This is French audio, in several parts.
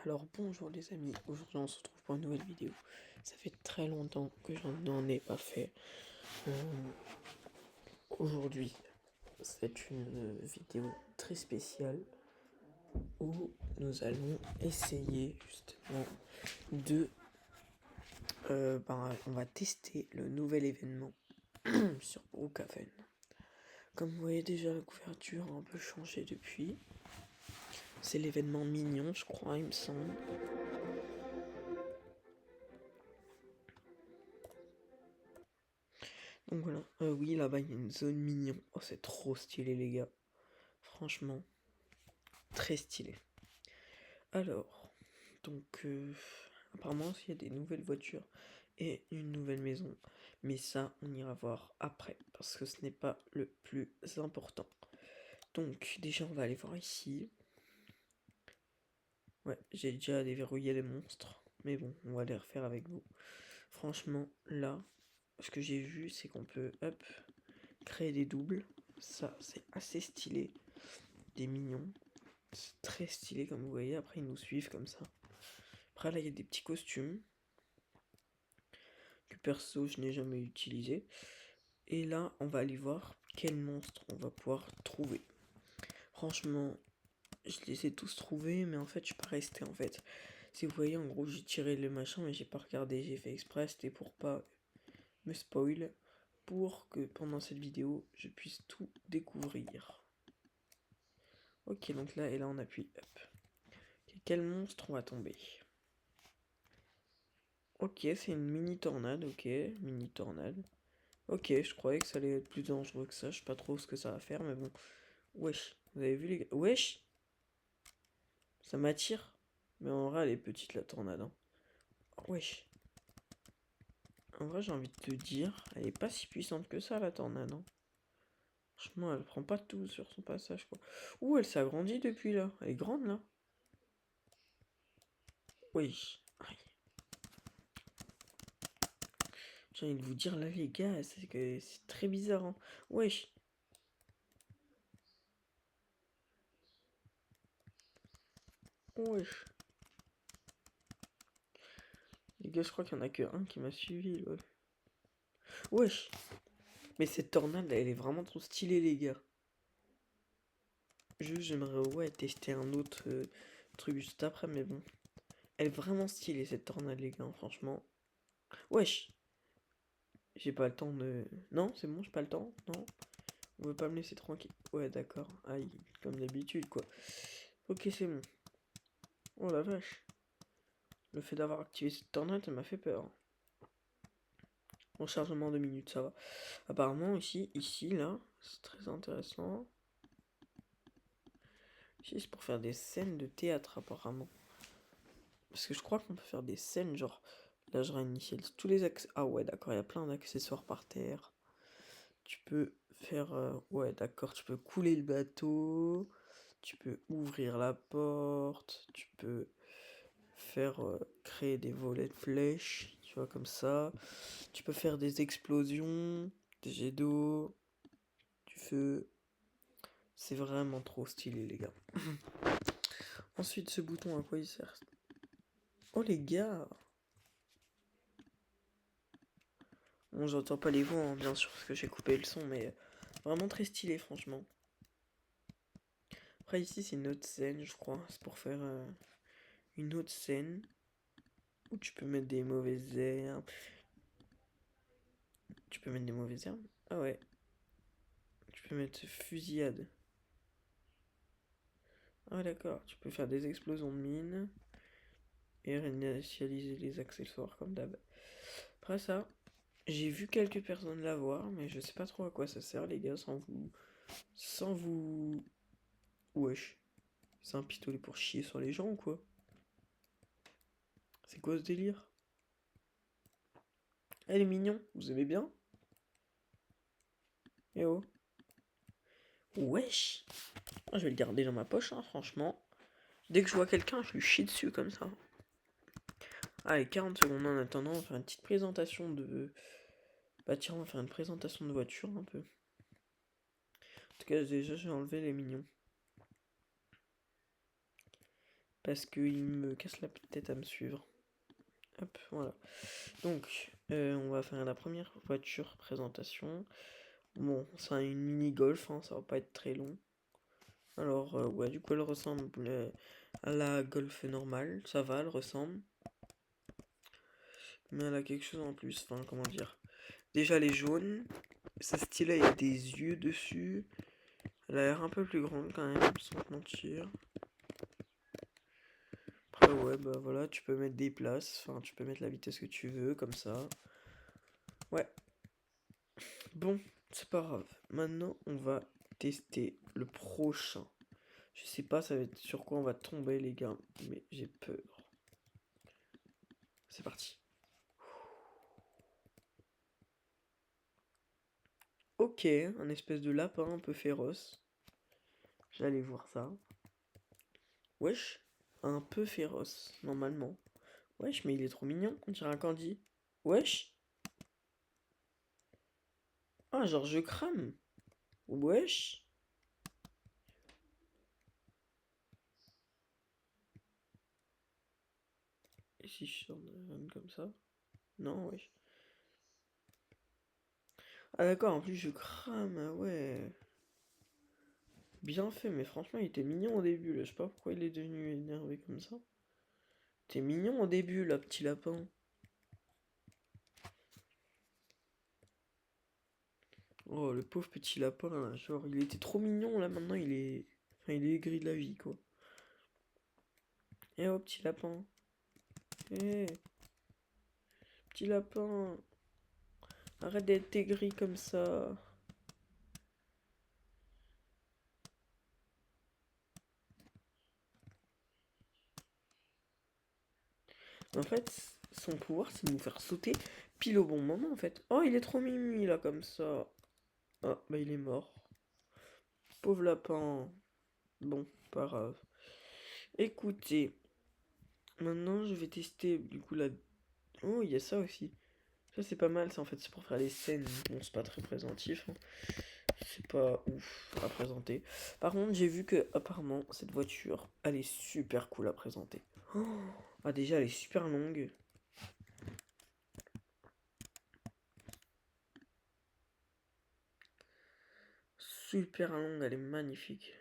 Alors bonjour les amis, aujourd'hui on se retrouve pour une nouvelle vidéo. Ça fait très longtemps que je n'en ai pas fait. Aujourd'hui c'est une vidéo très spéciale où nous allons essayer justement de... on va tester le nouvel événement sur Brookhaven. Comme vous voyez déjà la couverture a un peu changé depuis. C'est l'événement mignon je crois il me semble. Donc voilà, oui là-bas il y a une zone mignon. Oh c'est trop stylé les gars. Franchement, très stylé. Alors, donc apparemment il y a des nouvelles voitures et une nouvelle maison. Mais ça on ira voir après parce que ce n'est pas le plus important. Donc déjà on va aller voir ici. Ouais, j'ai déjà déverrouillé les monstres. Mais bon, on va les refaire avec vous. Franchement, là, ce que j'ai vu, c'est qu'on peut, hop, créer des doubles. Ça, c'est assez stylé. Des mignons. C'est très stylé, comme vous voyez. Après, ils nous suivent comme ça. Après, là, il y a des petits costumes. Que perso, je n'ai jamais utilisé. Et là, on va aller voir quel monstre on va pouvoir trouver. Franchement, je les ai tous trouvés, mais en fait, je suis pas resté, en fait. Si vous voyez, en gros, j'ai tiré le machin, mais j'ai pas regardé, j'ai fait exprès, c'était pour pas me spoil, pour que pendant cette vidéo, je puisse tout découvrir. Ok, donc là, et là, on appuie up. Okay, quel monstre on va tomber? Ok, c'est une mini tornade, ok, mini tornade. Ok, je croyais que ça allait être plus dangereux que ça, je sais pas trop ce que ça va faire, mais bon. Wesh, vous avez vu les gars? Wesh! Ça m'attire. Mais en vrai, elle est petite la tornade, hein. Wesh. En vrai, j'ai envie de te dire, elle est pas si puissante que ça, la tornade, hein. Franchement, elle prend pas tout sur son passage, quoi. Ouh, elle s'agrandit depuis, là. Elle est grande, là. Wesh. Aïe. J'ai envie de vous dire, là, les gars, c'est que c'est très bizarre, hein. Wesh. Wesh. Les gars, je crois qu'il y en a que un qui m'a suivi, lol. Wesh. Mais cette tornade, elle est vraiment trop stylée, les gars. Juste, j'aimerais, ouais, tester un autre truc juste après, mais bon. Elle est vraiment stylée, cette tornade, les gars, franchement. Wesh. J'ai pas le temps de... Non, c'est bon, j'ai pas le temps, non. On veut pas me laisser tranquille. Ouais, d'accord. Aïe, comme d'habitude, quoi. Ok, c'est bon. Oh la vache. Le fait d'avoir activé cette tornade, ça m'a fait peur. En chargement de minutes, ça va. Apparemment, ici, là, c'est très intéressant. Ici, c'est pour faire des scènes de théâtre, apparemment. Parce que je crois qu'on peut faire des scènes, genre... Là, je réinitialise tous les accès... Ah ouais, d'accord, il y a plein d'accessoires par terre. Tu peux faire... ouais, d'accord, tu peux couler le bateau. Tu peux ouvrir la porte. Tu peux faire... créer des volets de flèches, tu vois, comme ça. Tu peux faire des explosions, des jets d'eau, du feu. C'est vraiment trop stylé, les gars. Ensuite, ce bouton, à quoi il sert? Oh, les gars! Bon, j'entends pas les voix, hein, bien sûr, parce que j'ai coupé le son, mais vraiment très stylé, franchement. Après, ici, c'est une autre scène, je crois. C'est pour faire une autre scène où tu peux mettre des mauvaises herbes. Tu peux mettre des mauvaises herbes? Ah ouais. Tu peux mettre fusillade. Ah d'accord, tu peux faire des explosions de mines. Et réinitialiser les accessoires comme d'hab. Après ça, j'ai vu quelques personnes l'avoir, mais je sais pas trop à quoi ça sert, les gars, sans vous. Sans vous. Wesh. C'est un pistolet pour chier sur les gens ou quoi? C'est quoi ce délire? Elle est mignon, vous aimez bien? Eh oh. Wesh. Moi, je vais le garder dans ma poche, hein, franchement. Dès que je vois quelqu'un, je lui chie dessus comme ça. Allez, 40 secondes en attendant, on va faire une petite présentation de... Bah tiens, on va faire une présentation de voiture un peu. En tout cas, déjà, j'ai enlevé les mignons. parce qu'il me casse la tête à me suivre. Hop, voilà. Donc, on va faire la première voiture présentation. Bon, c'est une mini-golf, hein, ça va pas être très long. Alors, ouais, du coup, elle ressemble à la Golf normale. Ça va, elle ressemble. Mais elle a quelque chose en plus. Enfin, comment dire. Déjà, elle est jaune. Sa style, il y a des yeux dessus. Elle a l'air un peu plus grande quand même, sans te mentir. Après, ouais, bah voilà, tu peux mettre des places. Enfin, tu peux mettre la vitesse que tu veux, comme ça. Ouais. Bon, c'est pas grave. Maintenant, on va tester le prochain. Je sais pas ça va être sur quoi on va tomber, les gars, mais j'ai peur. C'est parti. Ok, un espèce de lapin un peu féroce. J'allais voir ça. Wesh, un peu féroce, normalement. Wesh, mais il est trop mignon, on dirait un candy. Wesh. Ah, genre je crame. Wesh. Et si je sors de comme ça? Non, wesh. Ah d'accord, en plus je crame, ah ouais. Bien fait, mais franchement il était mignon au début là. Je sais pas pourquoi il est devenu énervé comme ça. T'es mignon au début là, petit lapin. Oh, le pauvre petit lapin là, genre il était trop mignon là, maintenant il est... Enfin, il est aigri de la vie quoi. Eh oh, petit lapin. Eh, petit lapin. Arrête d'être aigri comme ça. En fait, son pouvoir, c'est de nous faire sauter pile au bon moment, en fait. Oh, il est trop mimi, là, comme ça. Ah, bah il est mort. Pauvre lapin. Bon, pas grave. Écoutez, maintenant, je vais tester, du coup, la... Oh, il y a ça aussi. Ça, c'est pas mal, ça, en fait, c'est pour faire les scènes. Bon, c'est pas très présentif, hein. C'est pas ouf à présenter. Par contre, j'ai vu que, apparemment, cette voiture, elle est super cool à présenter. Oh, ah, déjà, elle est super longue. Super longue, elle est magnifique.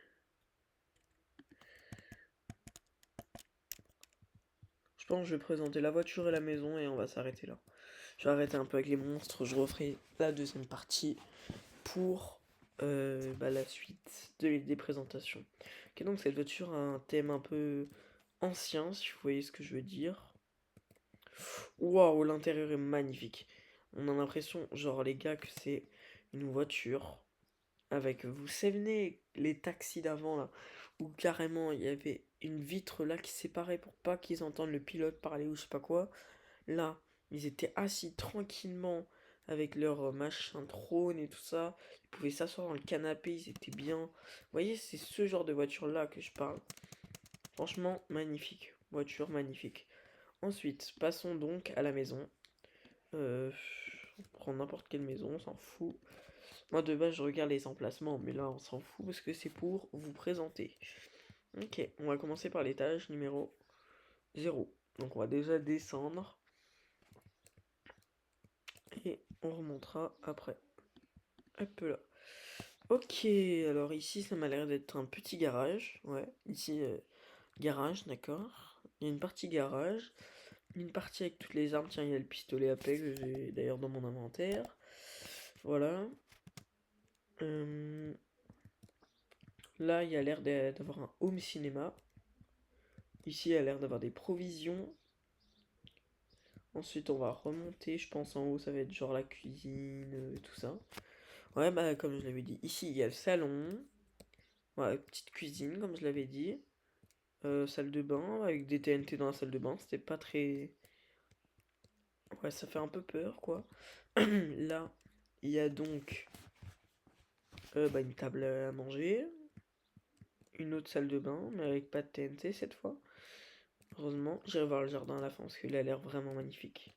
Je pense que je vais présenter la voiture et la maison et on va s'arrêter là. Je vais arrêter un peu avec les monstres, je referai la deuxième partie pour la suite des présentations. Ok, donc cette voiture a un thème un peu ancien, si vous voyez ce que je veux dire. Waouh, l'intérieur est magnifique. On a l'impression, genre les gars, que c'est une voiture avec, vous savez, les taxis d'avant là, où carrément il y avait une vitre là qui séparait pour pas qu'ils entendent le pilote parler ou je sais pas quoi. Là, ils étaient assis tranquillement avec leur machin trône et tout ça. Ils pouvaient s'asseoir dans le canapé, ils étaient bien. Vous voyez, c'est ce genre de voiture là que je parle. Franchement, magnifique. Voiture magnifique. Ensuite, passons donc à la maison. On prend n'importe quelle maison, on s'en fout. Moi de base je regarde les emplacements, mais là on s'en fout parce que c'est pour vous présenter. Ok, on va commencer par l'étage numéro 0. Donc on va déjà descendre et on remontera après. Hop là. Ok, alors ici ça m'a l'air d'être un petit garage. Ouais, ici garage, d'accord. Il y a une partie garage, une partie avec toutes les armes. Tiens, il y a le pistolet à paix que j'ai d'ailleurs dans mon inventaire. Voilà. Euh, Là, il y a l'air d'avoir un home cinéma. Ici, il y a l'air d'avoir des provisions. Ensuite, on va remonter. Je pense en haut, ça va être genre la cuisine, tout ça. Ouais, bah, comme je l'avais dit. Ici, il y a le salon. Ouais, petite cuisine, comme je l'avais dit. Salle de bain, avec des TNT dans la salle de bain. C'était pas très. Ouais, ça fait un peu peur, quoi. Là, il y a donc une table à manger. Une autre salle de bain, mais avec pas de TNT cette fois. Heureusement, j'irai voir le jardin à la fin parce qu'il a l'air vraiment magnifique.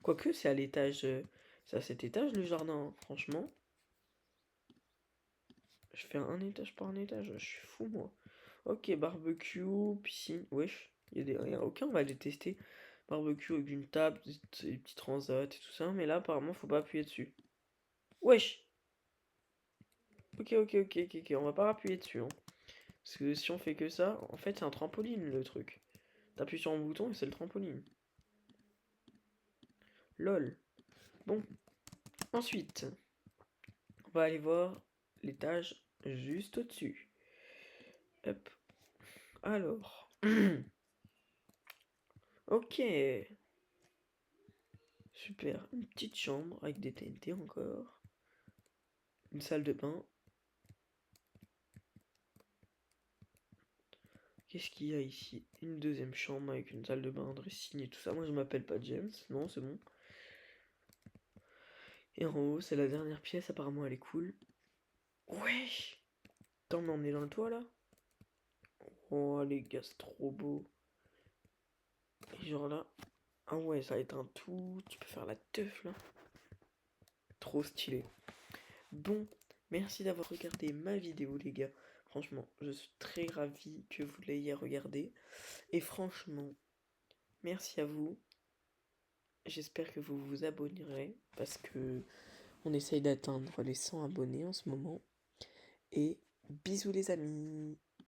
Quoique, c'est à l'étage. C'est à cet étage le jardin, hein, franchement. Je fais un étage par un étage, je suis fou moi. Ok, barbecue, piscine, wesh. Y a aucun, on va les tester. Barbecue avec une table, des petits transats et tout ça, mais là apparemment faut pas appuyer dessus. Wesh! Ok, on va pas appuyer dessus, hein. Parce que si on fait que ça, en fait c'est un trampoline le truc. T'appuies sur un bouton et c'est le trampoline. LOL. Bon, ensuite, on va aller voir l'étage juste au-dessus. Hop. Alors. Ok. Super. Une petite chambre avec des TNT encore. Une salle de bain. Qu'est-ce qu'il y a ici? Une deuxième chambre avec une salle de bain, un dressing et tout ça. Moi je m'appelle pas James. Non, c'est bon. Et en haut, c'est la dernière pièce. Apparemment, elle est cool. Wesh! T'en m'emmener dans le toit là? Oh les gars, c'est trop beau. Et genre là. Ah ouais, ça éteint tout. Tu peux faire la teuf là. Trop stylé. Bon, merci d'avoir regardé ma vidéo les gars. Franchement, je suis très ravi que vous l'ayez regardé. Et franchement, merci à vous. J'espère que vous vous abonnerez parce que on essaye d'atteindre les 100 abonnés en ce moment. Et bisous les amis.